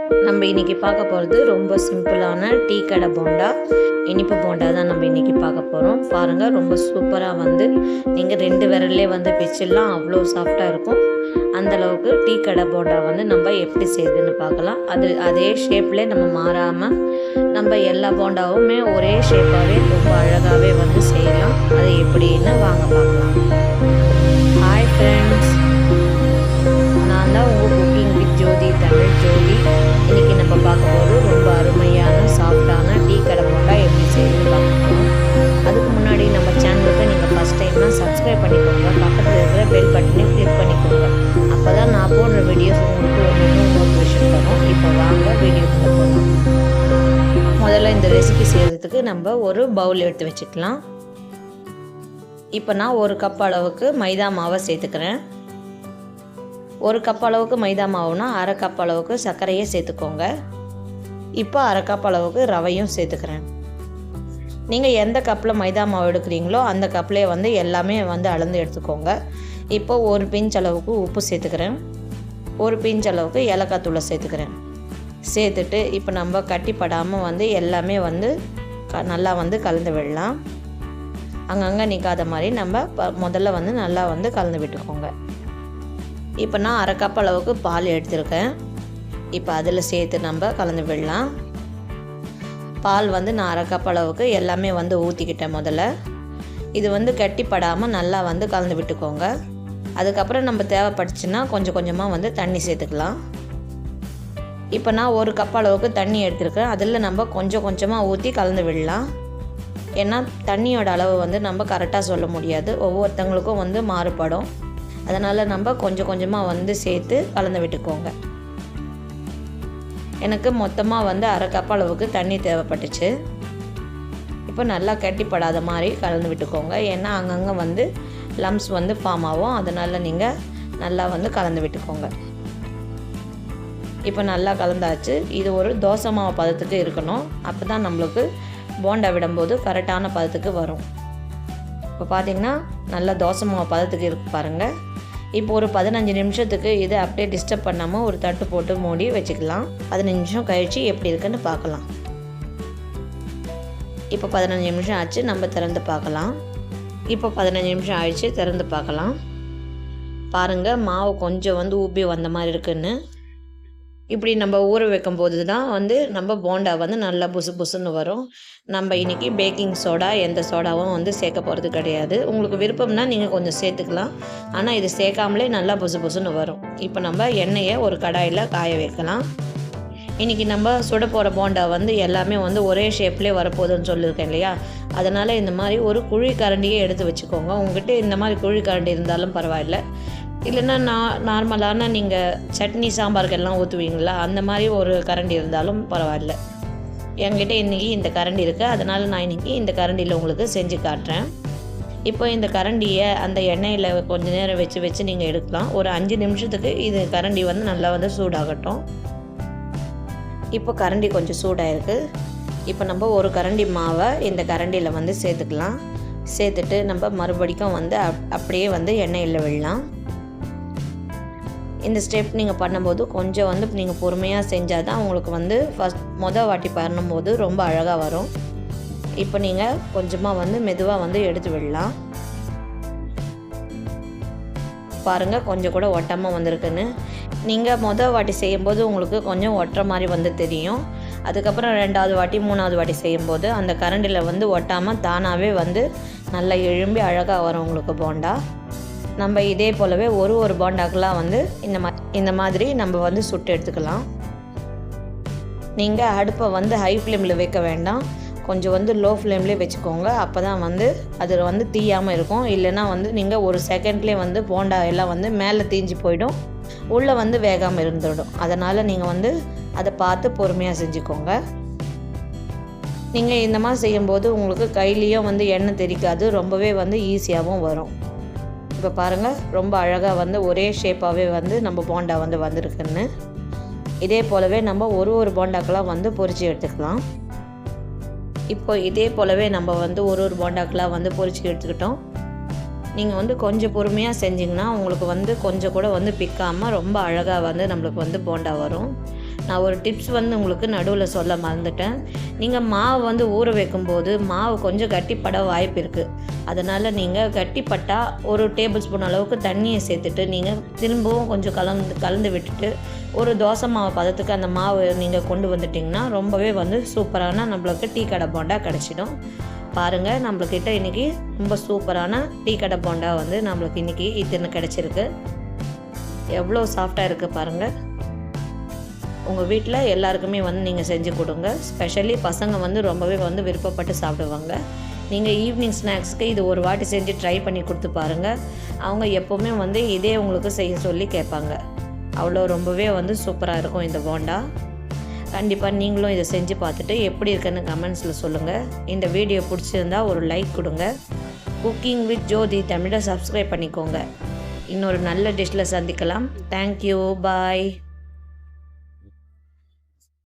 நம்ம இன்றைக்கி பார்க்க போகிறது ரொம்ப சிம்பிளான டீ கடை போண்டா, இனிப்பு போண்டா தான் நம்ம இன்றைக்கி பார்க்க போகிறோம். பாருங்கள், ரொம்ப சூப்பராக வந்து நீங்கள் 2 விரல்லே வந்து பிச்சிடலாம், அவ்வளோ சாஃப்டாக இருக்கும். அந்தளவுக்கு டீ கடை போண்டா வந்து நம்ம எப்படி செய்யுதுன்னு பார்க்கலாம். அதே ஷேப்லேயே நம்ம மாறாமல் நம்ம எல்லா போண்டாவுமே ஒரே ஷேப்பாகவே ரொம்ப அழகாகவே வந்து செய்யலாம். அது எப்படின்னு வாங்க பார்க்கலாம். ஹாய் ஃப்ரெண்ட்ஸ், நான் தான் உங்கள் குக்கிங் வித் ஜோதி தமிழ் ஜோதி. இன்றைக்கி நம்ம பார்க்க போது ரொம்ப அருமையான சாஃப்டான டீ கடை போண்டா எப்படி செய்யணும்னு பார்க்க போகிறோம். அதுக்கு முன்னாடி நம்ம சேனலுக்கு நீங்கள் ஃபஸ்ட் டைம்னா சப்ஸ்கிரைப் பண்ணிக்கோங்க, பக்கத்தில் இருக்கிற பெல் பட்டனையும் கிளிக் பண்ணிக்கோங்க. அப்போ தான் நான் போடுற வீடியோஸ் உங்களுக்கு ஒரு மோட்டிவேஷன் தரும். இப்போ வாங்க வீடியோக்குள்ளே போகலாம். முதல்ல இந்த ரெசிபி செய்கிறதுக்கு நம்ம ஒரு பவுல் எடுத்து வச்சுக்கலாம். இப்போ நான் 1 கப் அளவுக்கு மைதா மாவை சேர்த்துக்கிறேன். 1 கப் அளவுக்கு மைதா மாவுனா 1/2 கப் அளவுக்கு சர்க்கரையை சேர்த்துக்கோங்க. இப்போ 1/2 கப் அளவுக்கு ரவையும் சேர்த்துக்கிறேன். நீங்கள் எந்த கப்பில் மைதா மாவு எடுக்கிறீங்களோ அந்த கப்லேயே வந்து எல்லாமே வந்து அளந்து எடுத்துக்கோங்க. இப்போ 1 பிஞ்ச் அளவுக்கு உப்பு சேர்த்துக்கிறேன். 1 பிஞ்ச் அளவுக்கு ஏலக்காய் தூளை சேர்த்துக்கிறேன். சேர்த்துட்டு இப்போ நம்ம கட்டிப்படாமல் வந்து எல்லாமே வந்து நல்லா வந்து கலந்து விடலாம். அங்கங்கே நிற்காத மாதிரி நம்ம முதல்ல வந்து நல்லா வந்து கலந்து விட்டுக்கோங்க. இப்போ நான் 1/2 கப் அளவுக்கு பால் எடுத்திருக்கேன். இப்போ அதில் சேர்த்து நம்ம கலந்து விடலாம். பால் வந்து நான் 1/2 கப் அளவுக்கு எல்லாமே வந்து ஊற்றிக்கிட்டேன். முதல்ல இது வந்து கட்டிப்படாமல் நல்லா வந்து கலந்து விட்டுக்கோங்க. அதுக்கப்புறம் நம்ம தேவைப்பட்டுச்சுன்னா கொஞ்சம் கொஞ்சமாக வந்து தண்ணி சேர்த்துக்கலாம். இப்போ நான் 1 கப் அளவுக்கு தண்ணி எடுத்திருக்கேன். அதில் நம்ம கொஞ்சம் கொஞ்சமாக ஊற்றி கலந்து விடலாம். ஏன்னா தண்ணியோட அளவு வந்து நம்ம கரெக்டாக சொல்ல முடியாது, ஒவ்வொருத்தங்களுக்கும் வந்து மாறுபடும். அதனால் நம்ம கொஞ்சம் கொஞ்சமாக வந்து சேர்த்து கலந்து விட்டுக்கோங்க. எனக்கு மொத்தமாக வந்து 1/2 கப் அளவுக்கு தண்ணி தேவைப்பட்டுச்சு. இப்போ நல்லா கட்டிப்படாத மாதிரி கலந்து விட்டுக்கோங்க. ஏன்னா அங்கங்கே வந்து லம்ஸ் வந்து ஃபார்ம் ஆகும். அதனால் நீங்கள் நல்லா வந்து கலந்து விட்டுக்கோங்க. இப்போ நல்லா கலந்தாச்சு. இது ஒரு தோசை மாவு பதத்துக்கு இருக்கணும். அப்போ தான் நம்மளுக்கு போண்டா விடும்போது கரெக்டான பதத்துக்கு வரும். இப்போ பார்த்திங்கன்னா நல்லா தோசை மாவு பதத்துக்கு இருக்குது பாருங்கள். இப்போ ஒரு 15 நிமிஷத்துக்கு இதை அப்படியே டிஸ்டர்ப் பண்ணாமல் ஒரு தட்டு போட்டு மூடி வச்சுக்கலாம். 15 நிமிஷம் கழித்து எப்படி இருக்குன்னு பார்க்கலாம். இப்போ 15 நிமிஷம் ஆச்சு, நம்ம திறந்து பார்க்கலாம். இப்போ 15 நிமிஷம் ஆயிடுச்சு, திறந்து பார்க்கலாம். பாருங்கள், மாவு கொஞ்சம் வந்து ஊப்பி வந்த மாதிரி இருக்குன்னு. இப்படி நம்ம ஊற வைக்கும் போது தான் வந்து நம்ம போண்டா வந்து நல்லா புசு புசுன்னு வரும். நம்ம இன்றைக்கி பேக்கிங் சோடா எந்த சோடாவும் வந்து சேர்க்க போகிறது கிடையாது. உங்களுக்கு விருப்பம்னா நீங்கள் கொஞ்சம் சேர்த்துக்கலாம். ஆனால் இது சேர்க்காமலே நல்லா புசு புசுன்னு வரும். இப்போ நம்ம எண்ணெயை ஒரு கடாயில் காய வைக்கலாம். இன்றைக்கி நம்ம சுட போகிற போண்டா வந்து எல்லாமே வந்து ஒரே ஷேப்லேயே வரப்போகுதுன்னு சொல்லியிருக்கேன் இல்லையா. அதனால் இந்த மாதிரி ஒரு குழி கரண்டியே எடுத்து வச்சுக்கோங்க. உங்கள்கிட்ட இந்த மாதிரி குழி கரண்டி இருந்தாலும் பரவாயில்ல. இல்லைன்னா நார்மலான நீங்கள் சட்னி சாம்பாருக்கெல்லாம் ஊற்றுவீங்களா, அந்த மாதிரி ஒரு கரண்டி இருந்தாலும் பரவாயில்ல. என்கிட்ட இன்றைக்கி இந்த கரண்டி இருக்குது, அதனால் நான் இன்றைக்கி இந்த கரண்டியில் உங்களுக்கு செஞ்சு காட்டுறேன். இப்போ இந்த கரண்டியை அந்த எண்ணெயில் கொஞ்சம் நேரம் வச்சு நீங்கள் எடுக்கலாம். ஒரு 5 நிமிஷத்துக்கு இது கரண்டி வந்து நல்லா வந்து சூடாகட்டும். இப்போ கரண்டி கொஞ்சம் சூடாகிருக்கு. இப்போ நம்ம ஒரு கரண்டி மாவை இந்த கரண்டியில் வந்து சேர்த்துக்கலாம். சேர்த்துட்டு நம்ம மறுபடிக்கும் வந்து அப்படியே வந்து எண்ணெயில் விடலாம். இந்த ஸ்டெப் நீங்கள் பண்ணும்போது கொஞ்சம் வந்து நீங்கள் பொறுமையாக செஞ்சால் தான் உங்களுக்கு வந்து மொதல் வாட்டி பண்ணும்போது ரொம்ப அழகாக வரும். இப்போ நீங்கள் கொஞ்சமாக வந்து மெதுவாக வந்து எடுத்து விடலாம். பாருங்கள், கொஞ்சம் கூட ஒட்டாமல் வந்திருக்குன்னு. நீங்கள் மொதல் வாட்டி செய்யும்போது உங்களுக்கு கொஞ்சம் ஒட்டுற மாதிரி வந்து தெரியும். அதுக்கப்புறம் 2வது வாட்டி 3வது வாட்டி செய்யும்போது அந்த கரண்டியில் வந்து ஒட்டாமல் தானாகவே வந்து நல்லா எழும்பி அழகாக வரும் உங்களுக்கு போண்டா. நம்ம இதே போலவே ஒரு போண்டாக்கெலாம் வந்து இந்த மாதிரி நம்ம வந்து சுட்டு எடுத்துக்கலாம். நீங்கள் அடுப்பை வந்து ஹை ஃப்ளேமில் வைக்க வேண்டாம், கொஞ்சம் வந்து லோ ஃப்ளேம்லேயே வச்சுக்கோங்க. அப்போ தான் வந்து அதில் வந்து தீயாமல் இருக்கும். இல்லைன்னா வந்து நீங்கள் ஒரு செகண்ட்லேயே வந்து போண்டா எல்லாம் வந்து மேலே தீஞ்சு போயிடும், உள்ளே வந்து வேகாமல் இருந்துவிடும். அதனால் நீங்கள் வந்து அதை பார்த்து பொறுமையாக செஞ்சுக்கோங்க. நீங்கள் இந்த மாதிரி செய்யும்போது உங்களுக்கு கையிலையும் வந்து எண்ணெய் தெரிக்காது, ரொம்பவே வந்து ஈஸியாகவும் வரும். இப்போ பாருங்கள், ரொம்ப அழகாக வந்து ஒரே ஷேப்பாகவே வந்து நம்ம போண்டா வந்து வந்திருக்குன்னு. இதே போலவே நம்ம ஒரு போண்டாக்கெலாம் வந்து பொரித்து எடுத்துக்கலாம். இப்போ இதே போலவே நம்ம வந்து ஒரு போண்டாக்கெலாம் வந்து பொரித்து எடுத்துக்கிட்டோம். நீங்கள் வந்து கொஞ்சம் பொறுமையாக செஞ்சிங்கன்னா உங்களுக்கு வந்து கொஞ்சம் கூட வந்து பிக்காமல் ரொம்ப அழகாக வந்து நம்மளுக்கு வந்து போண்டா வரும். நான் ஒரு டிப்ஸ் வந்து உங்களுக்கு நடுவில் சொல்ல மறந்துட்டேன். நீங்கள் மாவு வந்து ஊற வைக்கும்போது மாவு கொஞ்சம் கட்டிப்பட வாய்ப்பு இருக்குது. அதனால் நீங்கள் கட்டிப்பட்டால் ஒரு டேபிள் ஸ்பூன் அளவுக்கு தண்ணியை சேர்த்துட்டு நீங்கள் திரும்பவும் கொஞ்சம் கலந்து விட்டுட்டு ஒரு தோசை மாவு பதத்துக்கு அந்த மாவு நீங்கள் கொண்டு வந்துட்டிங்கன்னா ரொம்பவே வந்து சூப்பரான நம்மளுக்கு டீ கடை போண்டா கிடச்சிடும். பாருங்கள், நம்மளுக்கிட்ட இன்றைக்கி ரொம்ப சூப்பரான டீ கடை போண்டா வந்து நம்மளுக்கு இன்றைக்கி இத்தனை கிடச்சிருக்கு. எவ்வளோ சாஃப்டாக இருக்குது பாருங்கள். உங்கள் வீட்டில் எல்லாருக்குமே வந்து நீங்கள் செஞ்சு கொடுங்க. ஸ்பெஷலி பசங்க வந்து ரொம்பவே வந்து விருப்பப்பட்டு சாப்பிடுவாங்க. நீங்கள் ஈவினிங் ஸ்நாக்ஸ்க்கு இது ஒரு வாட்டி செஞ்சு ட்ரை பண்ணி கொடுத்து பாருங்கள். அவங்க எப்போவுமே வந்து இதே உங்களுக்கு செய்ய சொல்லி கேட்பாங்க. அவ்வளோ ரொம்பவே வந்து சூப்பராக இருக்கும் இந்த போண்டா. கண்டிப்பாக நீங்களும் இதை செஞ்சு பார்த்துட்டு எப்படி இருக்குன்னு கமெண்ட்ஸில் சொல்லுங்கள். இந்த வீடியோ பிடிச்சிருந்தா ஒரு லைக் கொடுங்க. குக்கிங் வித் ஜோதி தமிழை சப்ஸ்கிரைப் பண்ணிக்கோங்க. இன்னொரு நல்ல டிஷ்ஷில் சந்திக்கலாம். தேங்க்யூ, பாய்.